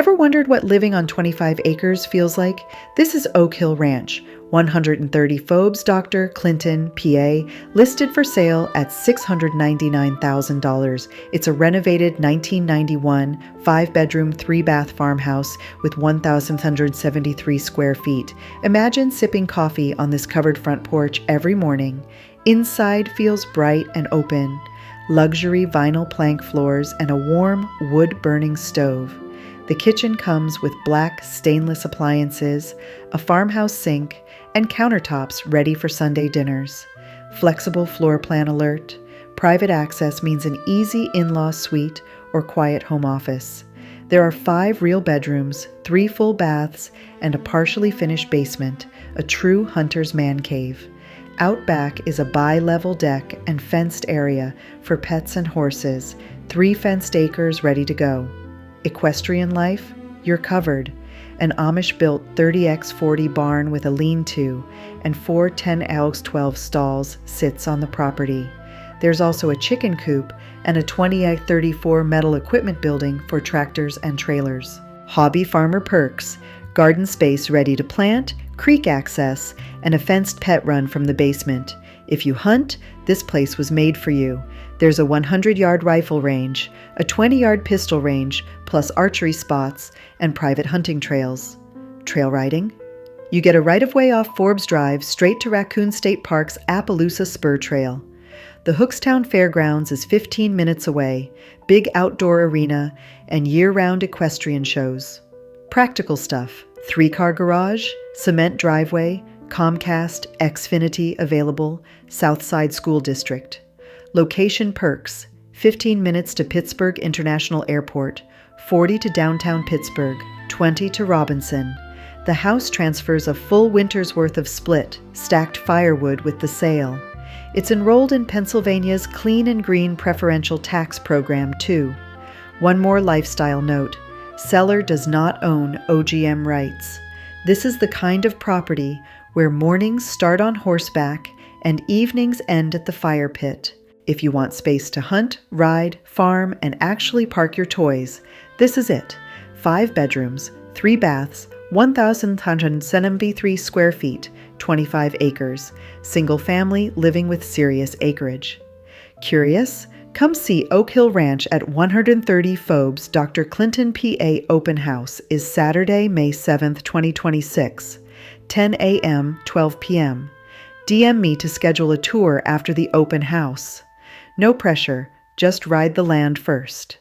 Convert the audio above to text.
Ever wondered what living on 25 acres feels like? This is Oak Hill Ranch, 130 Forbes Dr. Clinton, PA, listed for sale at $699,000. It's a renovated 1991 5-bedroom, 3-bath farmhouse with 1,173 square feet. Imagine sipping coffee on this covered front porch every morning. Inside feels bright and open. Luxury vinyl plank floors and a warm wood-burning stove. The kitchen comes with black stainless appliances, a farmhouse sink, and countertops ready for Sunday dinners. Flexible floor plan alert. Private access means an easy in-law suite or quiet home office. There are 5 real bedrooms, 3 full baths, and a partially finished basement, a true hunter's man cave. Out back is a bi-level deck and fenced area for pets and horses, 3 fenced acres ready to go. Equestrian life? You're covered. An Amish-built 30x40 barn with a lean-to and 4 10x12 stalls sits on the property. There's also a chicken coop and a 20x34 metal equipment building for tractors and trailers. Hobby farmer perks: garden space ready to plant, creek access, and a fenced pet run from the basement. If you hunt, this place was made for you. There's a 100-yard rifle range, a 20-yard pistol range, plus archery spots and private hunting trails. Trail riding? You get a right-of-way off Forbes Drive straight to Raccoon State Park's Appaloosa Spur Trail. The Hookstown Fairgrounds is 15 minutes away, big outdoor arena, and year-round equestrian shows. Practical stuff: 3-car garage, cement driveway, Comcast, Xfinity available, Southside School District. Location perks: 15 minutes to Pittsburgh International Airport, 40 to downtown Pittsburgh, 20 to Robinson. The house transfers a full winter's worth of split, stacked firewood with the sale. It's enrolled in Pennsylvania's Clean and Green Preferential Tax Program, too. One more lifestyle note: seller does not own OGM rights. This is the kind of property where mornings start on horseback and evenings end at the fire pit. If you want space to hunt, ride, farm, and actually park your toys, this is it. 5 bedrooms, 3 baths, 1,173 square feet, 25 acres. Single family living with serious acreage. Curious? Come see Oak Hill Ranch at 130 Forbes Dr. Clinton, PA Open House is Saturday, May 7th, 2026, 10 a.m., 12 p.m. DM me to schedule a tour after the open house. No pressure, just ride the land first.